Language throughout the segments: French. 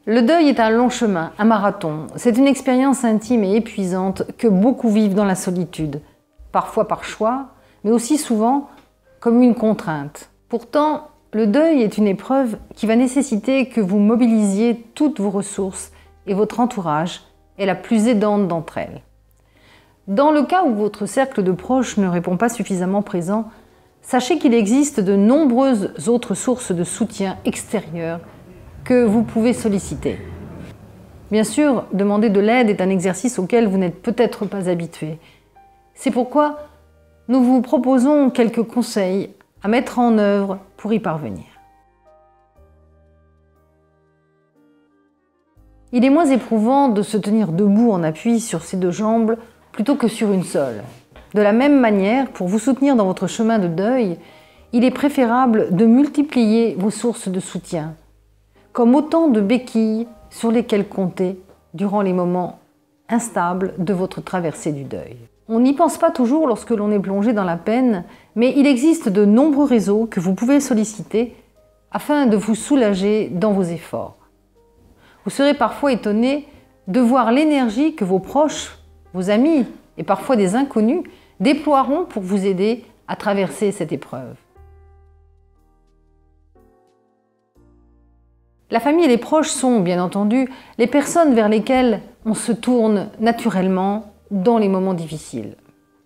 Le deuil est un long chemin, un marathon. C'est une expérience intime et épuisante que beaucoup vivent dans la solitude, parfois par choix, mais aussi souvent comme une contrainte. Pourtant, le deuil est une épreuve qui va nécessiter que vous mobilisiez toutes vos ressources et votre entourage est la plus aidante d'entre elles. Dans le cas où votre cercle de proches ne répond pas suffisamment présent, sachez qu'il existe de nombreuses autres sources de soutien extérieur que vous pouvez solliciter. Bien sûr, demander de l'aide est un exercice auquel vous n'êtes peut-être pas habitué. C'est pourquoi nous vous proposons quelques conseils à mettre en œuvre pour y parvenir. Il est moins éprouvant de se tenir debout en appui sur ses deux jambes plutôt que sur une seule. De la même manière, pour vous soutenir dans votre chemin de deuil, il est préférable de multiplier vos sources de soutien, comme autant de béquilles sur lesquelles compter durant les moments instables de votre traversée du deuil. On n'y pense pas toujours lorsque l'on est plongé dans la peine, mais il existe de nombreux réseaux que vous pouvez solliciter afin de vous soulager dans vos efforts. Vous serez parfois étonné de voir l'énergie que vos proches, vos amis et parfois des inconnus déploieront pour vous aider à traverser cette épreuve. La famille et les proches sont, bien entendu, les personnes vers lesquelles on se tourne naturellement dans les moments difficiles.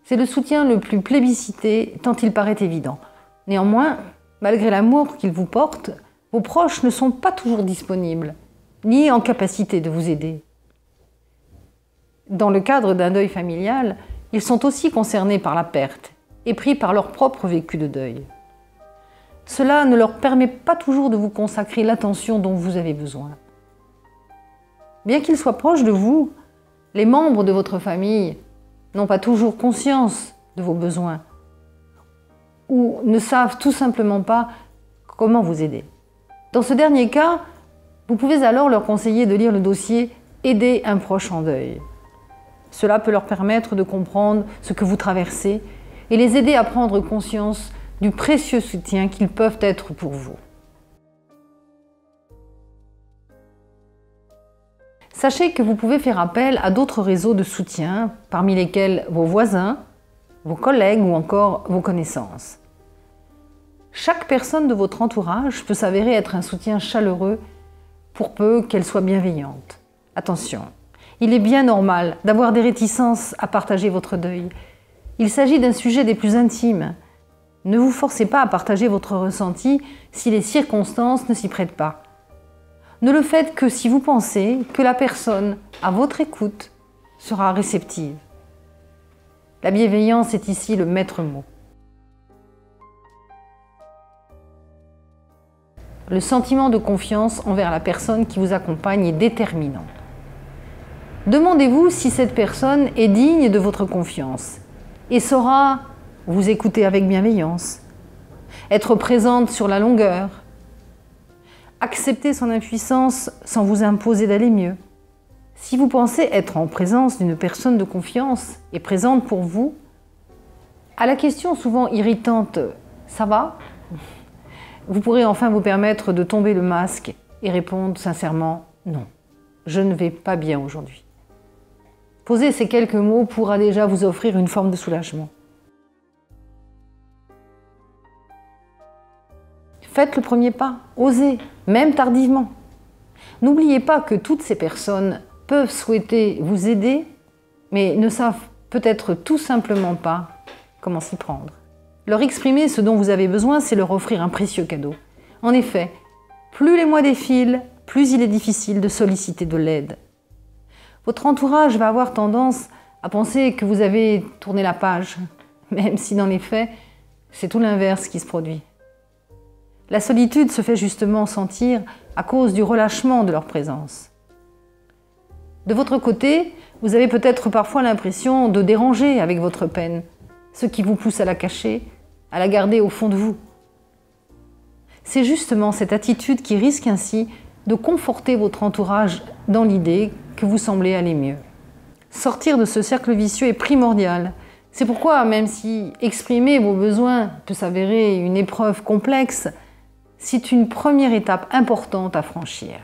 C'est le soutien le plus plébiscité tant il paraît évident. Néanmoins, malgré l'amour qu'ils vous portent, vos proches ne sont pas toujours disponibles, ni en capacité de vous aider. Dans le cadre d'un deuil familial, ils sont aussi concernés par la perte et pris par leur propre vécu de deuil. Cela ne leur permet pas toujours de vous consacrer l'attention dont vous avez besoin. Bien qu'ils soient proches de vous, les membres de votre famille n'ont pas toujours conscience de vos besoins ou ne savent tout simplement pas comment vous aider. Dans ce dernier cas, vous pouvez alors leur conseiller de lire le dossier « Aider un proche en deuil ». Cela peut leur permettre de comprendre ce que vous traversez et les aider à prendre conscience du précieux soutien qu'ils peuvent être pour vous. Sachez que vous pouvez faire appel à d'autres réseaux de soutien, parmi lesquels vos voisins, vos collègues ou encore vos connaissances. Chaque personne de votre entourage peut s'avérer être un soutien chaleureux pour peu qu'elle soit bienveillante. Attention, il est bien normal d'avoir des réticences à partager votre deuil. Il s'agit d'un sujet des plus intimes. Ne vous forcez pas à partager votre ressenti si les circonstances ne s'y prêtent pas. Ne le faites que si vous pensez que la personne à votre écoute sera réceptive. La bienveillance est ici le maître mot. Le sentiment de confiance envers la personne qui vous accompagne est déterminant. Demandez-vous si cette personne est digne de votre confiance et saura vous écouter avec bienveillance, être présente sur la longueur, accepter son impuissance sans vous imposer d'aller mieux. Si vous pensez être en présence d'une personne de confiance et présente pour vous, à la question souvent irritante « ça va ?», vous pourrez enfin vous permettre de tomber le masque et répondre sincèrement « non, je ne vais pas bien aujourd'hui ». Poser ces quelques mots pourra déjà vous offrir une forme de soulagement. Faites le premier pas, osez, même tardivement. N'oubliez pas que toutes ces personnes peuvent souhaiter vous aider, mais ne savent peut-être tout simplement pas comment s'y prendre. Leur exprimer ce dont vous avez besoin, c'est leur offrir un précieux cadeau. En effet, plus les mois défilent, plus il est difficile de solliciter de l'aide. Votre entourage va avoir tendance à penser que vous avez tourné la page, même si dans les faits, c'est tout l'inverse qui se produit. La solitude se fait justement sentir à cause du relâchement de leur présence. De votre côté, vous avez peut-être parfois l'impression de déranger avec votre peine, ce qui vous pousse à la cacher, à la garder au fond de vous. C'est justement cette attitude qui risque ainsi de conforter votre entourage dans l'idée que vous semblez aller mieux. Sortir de ce cercle vicieux est primordial. C'est pourquoi, même si exprimer vos besoins peut s'avérer une épreuve complexe, c'est une première étape importante à franchir.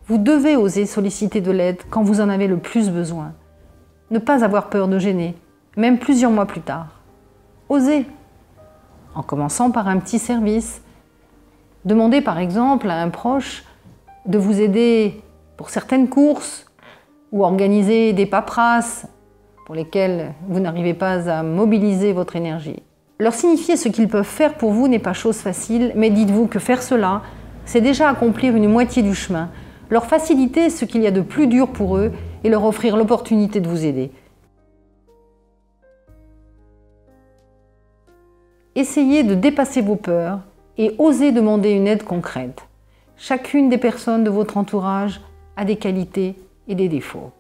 Vous devez oser solliciter de l'aide quand vous en avez le plus besoin. Ne pas avoir peur de gêner, même plusieurs mois plus tard. Osez, en commençant par un petit service. Demandez par exemple à un proche de vous aider pour certaines courses ou organiser des paperasses pour lesquelles vous n'arrivez pas à mobiliser votre énergie. Leur signifier ce qu'ils peuvent faire pour vous n'est pas chose facile, mais dites-vous que faire cela, c'est déjà accomplir une moitié du chemin, leur faciliter ce qu'il y a de plus dur pour eux et leur offrir l'opportunité de vous aider. Essayez de dépasser vos peurs et osez demander une aide concrète. Chacune des personnes de votre entourage a des qualités et des défauts.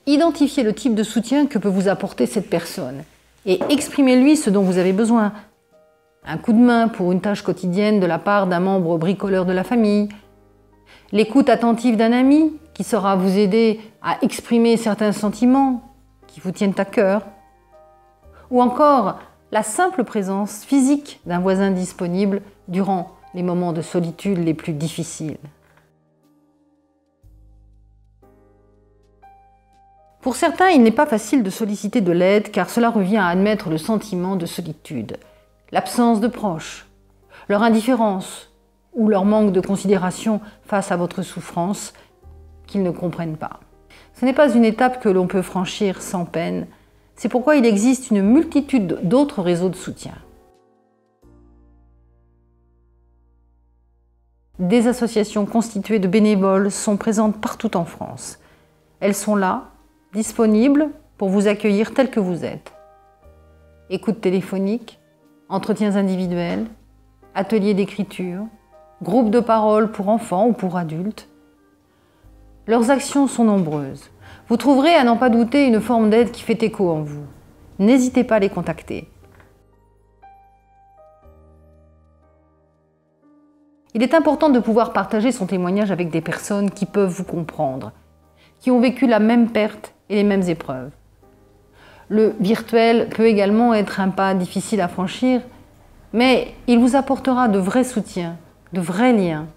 Identifiez le type de soutien que peut vous apporter cette personne et exprimez-lui ce dont vous avez besoin. Un coup de main pour une tâche quotidienne de la part d'un membre bricoleur de la famille, l'écoute attentive d'un ami qui saura vous aider à exprimer certains sentiments qui vous tiennent à cœur, ou encore la simple présence physique d'un voisin disponible durant les moments de solitude les plus difficiles. Pour certains, il n'est pas facile de solliciter de l'aide car cela revient à admettre le sentiment de solitude, l'absence de proches, leur indifférence ou leur manque de considération face à votre souffrance qu'ils ne comprennent pas. Ce n'est pas une étape que l'on peut franchir sans peine, c'est pourquoi il existe une multitude d'autres réseaux de soutien. Des associations constituées de bénévoles sont présentes partout en France. Elles sont là, disponibles pour vous accueillir tel que vous êtes. Écoute téléphonique, entretiens individuels, ateliers d'écriture, groupes de parole pour enfants ou pour adultes. Leurs actions sont nombreuses. Vous trouverez à n'en pas douter une forme d'aide qui fait écho en vous. N'hésitez pas à les contacter. Il est important de pouvoir partager son témoignage avec des personnes qui peuvent vous comprendre, qui ont vécu la même perte et les mêmes épreuves. Le virtuel peut également être un pas difficile à franchir, mais il vous apportera de vrais soutiens, de vrais liens.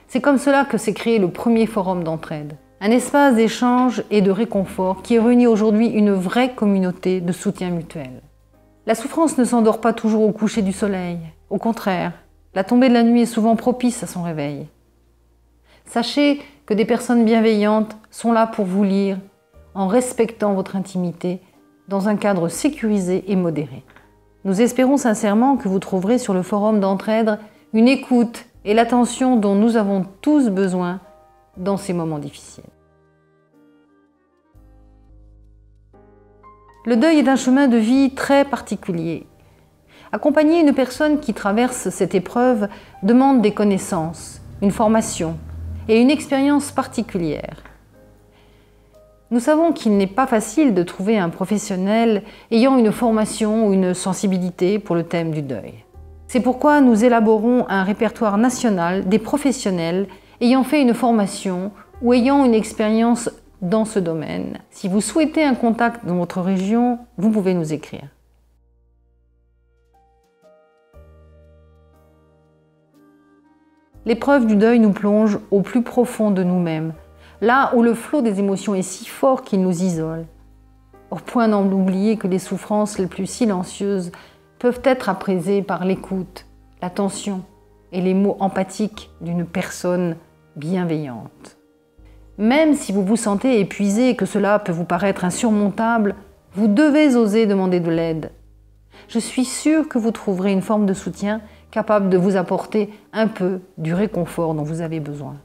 C'est comme cela que s'est créé le premier forum d'entraide, un espace d'échange et de réconfort qui réunit aujourd'hui une vraie communauté de soutien mutuel. La souffrance ne s'endort pas toujours au coucher du soleil, au contraire, la tombée de la nuit est souvent propice à son réveil. Sachez que des personnes bienveillantes sont là pour vous lire en respectant votre intimité dans un cadre sécurisé et modéré. Nous espérons sincèrement que vous trouverez sur le forum d'entraide une écoute et l'attention dont nous avons tous besoin dans ces moments difficiles. Le deuil est un chemin de vie très particulier. Accompagner une personne qui traverse cette épreuve demande des connaissances, une formation et une expérience particulière. Nous savons qu'il n'est pas facile de trouver un professionnel ayant une formation ou une sensibilité pour le thème du deuil. C'est pourquoi nous élaborons un répertoire national des professionnels ayant fait une formation ou ayant une expérience dans ce domaine. Si vous souhaitez un contact dans votre région, vous pouvez nous écrire. L'épreuve du deuil nous plonge au plus profond de nous-mêmes, là où le flot des émotions est si fort qu'il nous isole, au point d'en oublier que les souffrances les plus silencieuses peuvent être apaisées par l'écoute, l'attention et les mots empathiques d'une personne bienveillante. Même si vous vous sentez épuisé et que cela peut vous paraître insurmontable, vous devez oser demander de l'aide. Je suis sûre que vous trouverez une forme de soutien capable de vous apporter un peu du réconfort dont vous avez besoin.